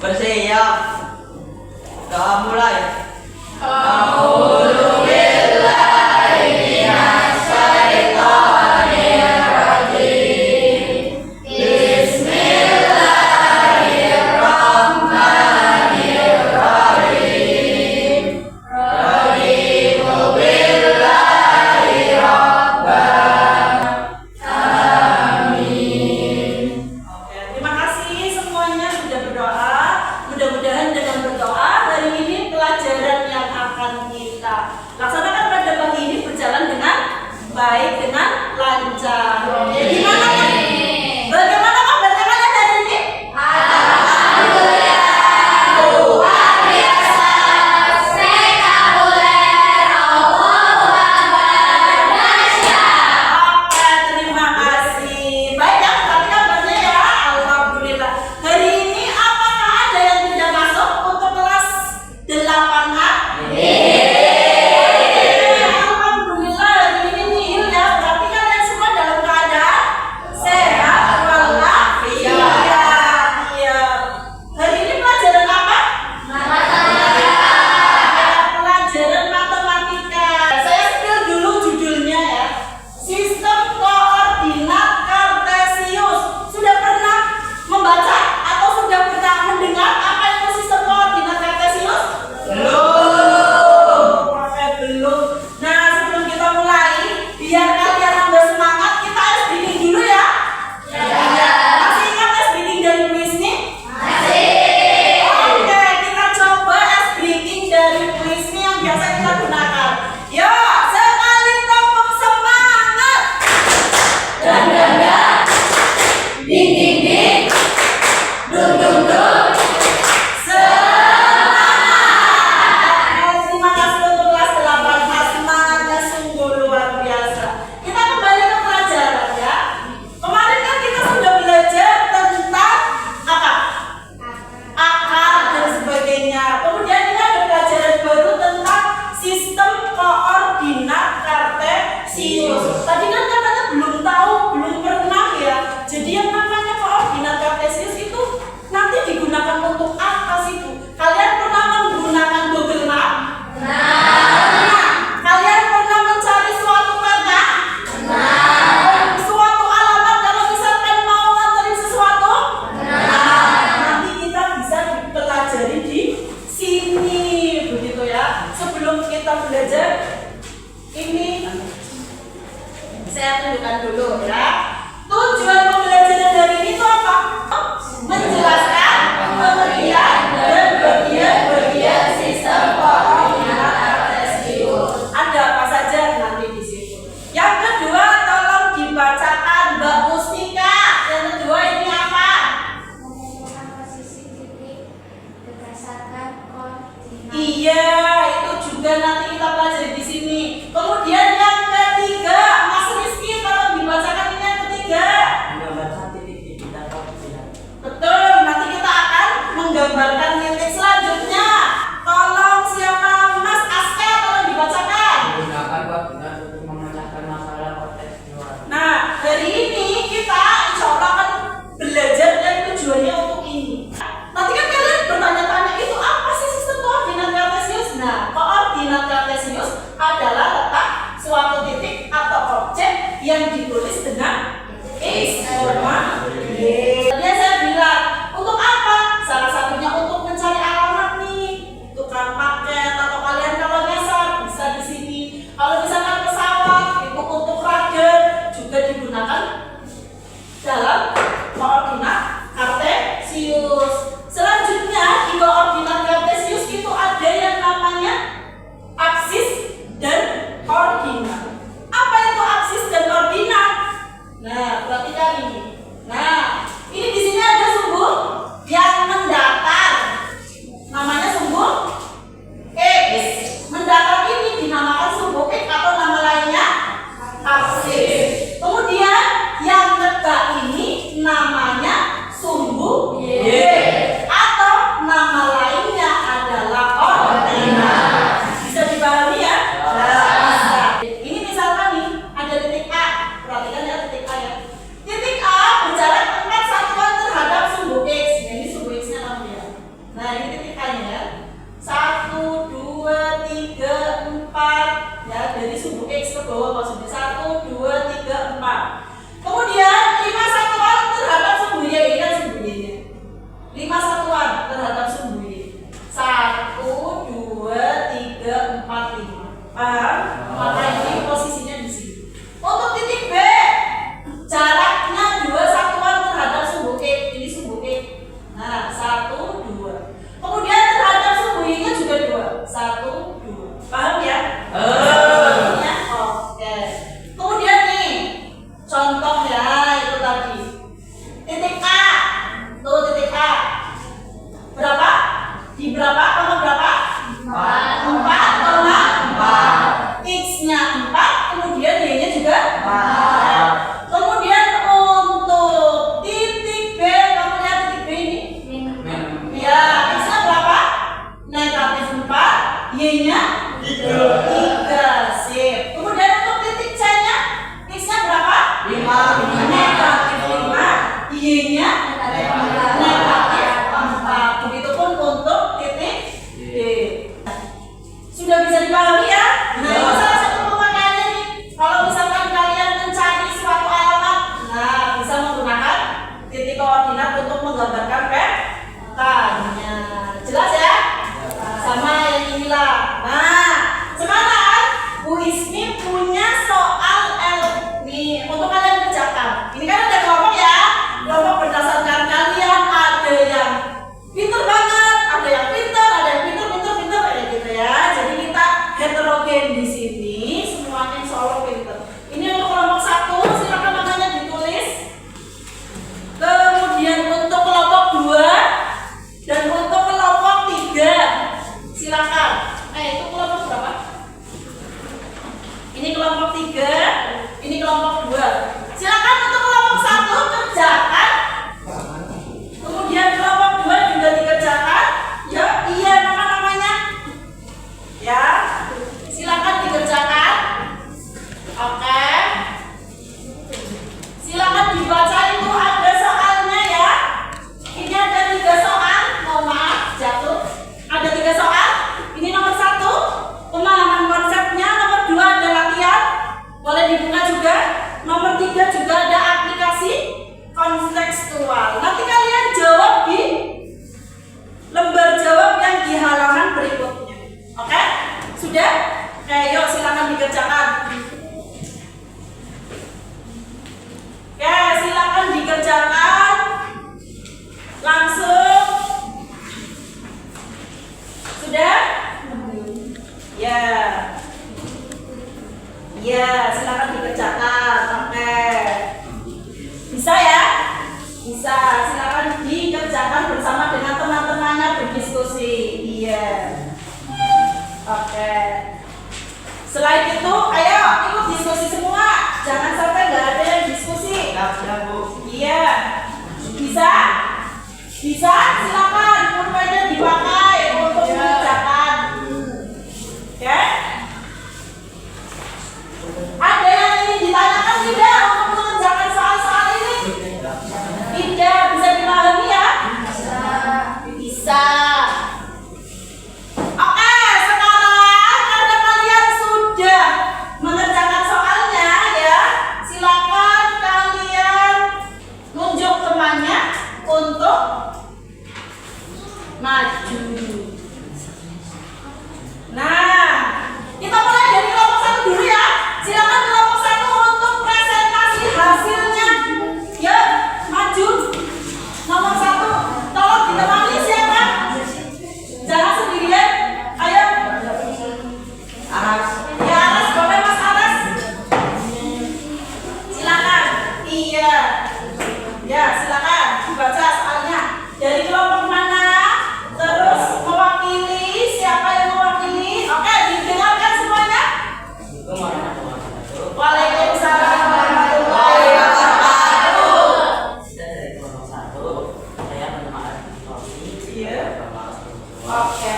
Bersiap. Kita mulai. Mudah-mudahan dengan berdoa hari ini pelajaran yang akan kita laksanakan pada pagi ini berjalan dengan baik, dengan lancar. Gimana kan? Bagaimana kabarnya kalian hari ini? Alhamdulillah, luar biasa, spektakuler, Allahu Akbar, dahsyat. Oke, terima kasih. Baik ya, berarti kabarnya ya. Alhamdulillah. Hari ini apakah ada yang tidak masuk untuk kelas 8A? Alhamdulillah hari ini nihil ya. Berarti kalian semua dalam keadaan sehat walafiat. Iya. Hari ini pelajaran apa? Pelajaran matematika. Saya spill dulu judulnya ya. Sistem koordinat Kartesius. Sudah pernah membaca atau sudah pernah mendengar apa itu sistem koordinat Kartesius? Belum. Oke, belum. Nah, sebelum kita mulai, biar kalian tambah semangat, kita ice breaking dulu ya. Masih ingat ice breaking dari kuis nih? Oke, kita coba ice breaking dari kuis nih yang biasa kita gunakan. Yuk, sekali tepuk semangat. Dan, ding ding ding, dung dung dung. Semangat. Terima kasih untuk kelas 8A, semangatnya sungguh luar biasa. Kita kembali ke pelajaran ya. Kemarin kan kita sudah belajar tentang apa? Akar dan sebagainya. Kemudian ini ada pelajaran baru tentang sistem koordinat Kartesius. Tadi kan katanya belum tahu, belum pernah ya. Jadi yang namanya koordinat Kartesius itu nanti digunakan untuk apa sih Bu? Kalian pernah menggunakan Google Map? Nah, kalian pernah mencari suatu peta? Suatu alamat kalau misalkan mau nganterin sesuatu? Nanti kita bisa dipelajari di sini, begitu ya. Sebelum kita belajar, ini saya tunjukkan dulu ya. Tujuan pembelajaran dari ini itu apa? Menjelaskan pengertian dan bagian-bagian sistem koordinat Kartesius. Ada apa saja nanti di situ. Yang kedua, tolong dibacakan Mbak Mustika. Yang kedua ini apa? Menentukan posisi titik berdasarkan koordinat. Iya, itu juga nanti kita pelajari di sini. Kemudian yang ketiga, Mas Rizky, tolong dibacakan ini yang ketiga. Menggambarkan titik-titik dan koordinat. Betul, nanti kita akan menggambarkan titik selanjutnya. Tolong siapa? Mas Aska, tolong dibacakan. Menggunakan koordinat untuk memecahkan masalah kontekstual. Nah, hari ini kita insya Allah akan belajar dan tujuannya untuk ini. Nanti kan kalian bertanya-tanya itu apa sih sistem koordinat Kartesius? Nah, koordinat Kartesius adalah letak suatu titik atau objek yang ditulis dengan X, Y. Tadi saya bilang untuk apa? Salah satunya untuk Selain itu, ayo ikut diskusi semua. Jangan sampai nggak ada yang diskusi. Siap, Bu. Iya. Bisa? Bisa? Silakan. Pulpennya dipakai untuk mengerjakan. Oke? Ada yang ingin ditanyakan tidak untuk mengerjakan soal-soal ini? Tidak. Bisa dipahami ya? Bisa. Oke, sekarang karena kalian sudah mengerjakan soalnya ya, silakan kalian nunjuk temannya untuk maju. Nah, kita mulai dari kelompok 1 dulu ya. Silakan kelompok 1 untuk presentasi hasilnya. Ya, maju. Nomor 1, tolong ditemani siapa? Jangan sendirian. Ayo. Aras. Ya, Aras, boleh Mas Aras? Silakan. Iya. Ya, silakan dibaca soalnya. Dari kelompok mana? Terus mewakili, siapa yang mewakili? Oke, didengarkan semuanya. Waalaikumsalam warahmatullahi wabarakatuh. Dari kelompok 1, saya menemani Tommy. Iya. Oke.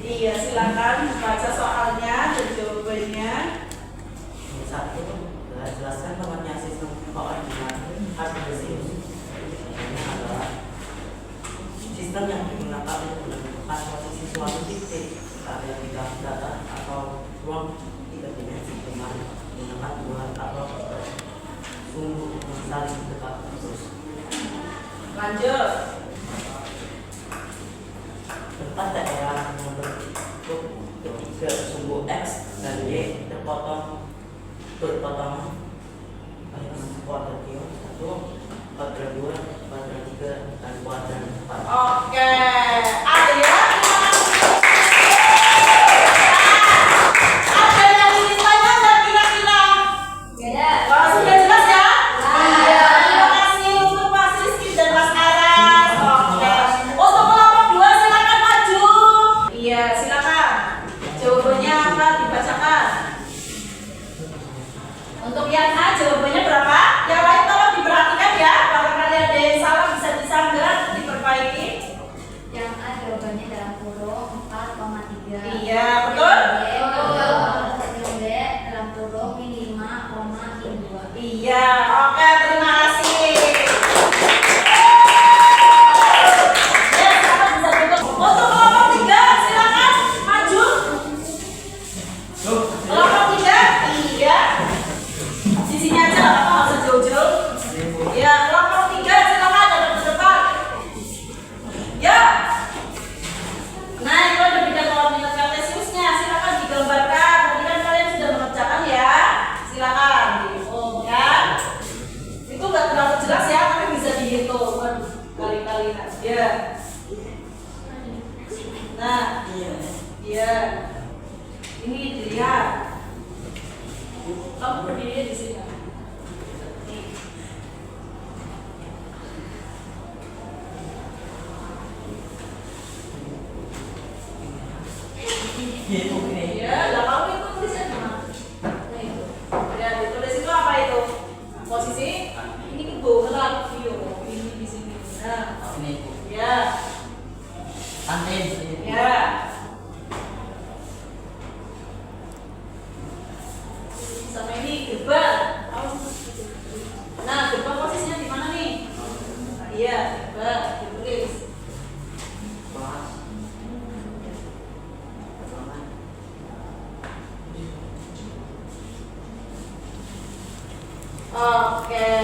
Iya, silakan baca soalnya dan jawabannya. Satu, jelaskan pengertian sistem koordinat kartesius. Ini adalah sistem yang digunakan untuk menentukan posisi suatu titik pada bidang data atau ruang tiga dimensi dengan menggunakan dua atau sumbu yang saling dekat khusus. Lanjut. Tempat daerah yang berbentuk ketiga sumbu X dan Y berpotongan kuadrat 1, kuadrat 2, kuadrat 3, dan kuadrat 4. Oke. Ada ya? Ada yang ingin tanya nggak kira-kira? Kalau sudah jelas ya? Iya. Terima kasih untuk Mas Rizky dan Mas Aras. Oke. Untuk kelompok 2 silakan maju. Iya, silakan. Jawabannya apa? Dibacakan. Untuk yang A jawabannya berapa? Yang lain tolong diperhatikan ya. Barangkali ada yang salah bisa disanggah, diperbaiki. Yang A jawabannya dalam kurung 4,3. Iya, betul? Yang B dalam kurung ini 5,2. Iya, oke, terima kasih. Ya, sekarang bisa tutup. Untuk kelompok 3, silakan maju. Kelompok 3, iya. Sisinya aja nggak apa-apa, nggak usah jauh-jauh. Ya, kelompok 3, silakan ada ke depan. Ya. Nah, itu ada bidang koordinat kartesiusnya. Silakan digambarkan. Tadi kan kalian sudah mengerjakan ya. Silakan dihitung ya. Itu nggak terlalu jelas ya, tapi bisa dihitung kan kali-kali aja. Nah, iya. Ini dilihat. Kamu berdiri di sini. Nih. Iya, lah kamu itu tulisnya mana? Nah itu. Ya, ditulis itu apa itu? Posisi ini ke bawah video ini di sini. Nah, Ini ya, anten. ya. Sama ini gerbang. Nah, gerbang posisinya di mana nih? Iya, gerbang ditulis. Oke,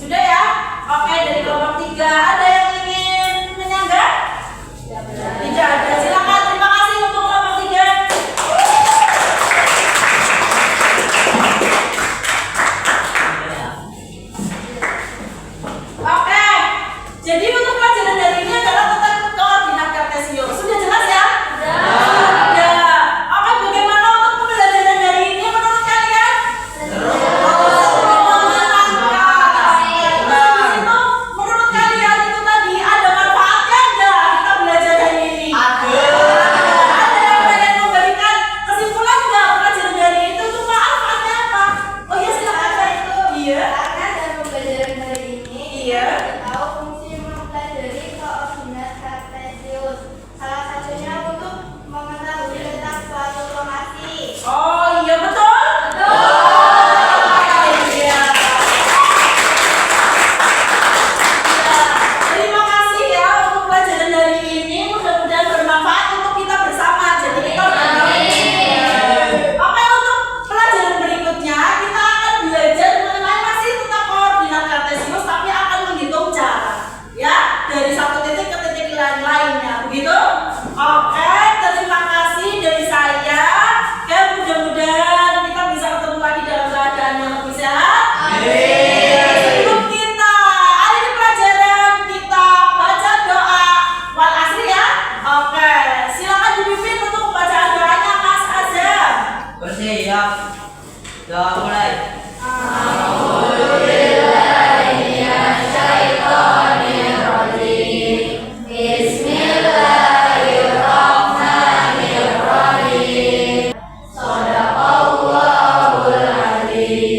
sudah ya? Oke, dari kelompok 3 ada yang ingin menyanggah? Tidak ada. Silakan. Terima kasih untuk kelompok 3. Oke, jadi untuk pelajaran dari ini adalah tentang koordinat kartesius. Sudah jelas ya? Sudah. Oke, bagaimana untuk pembelajaran dari ini menurut kalian?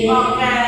Oke.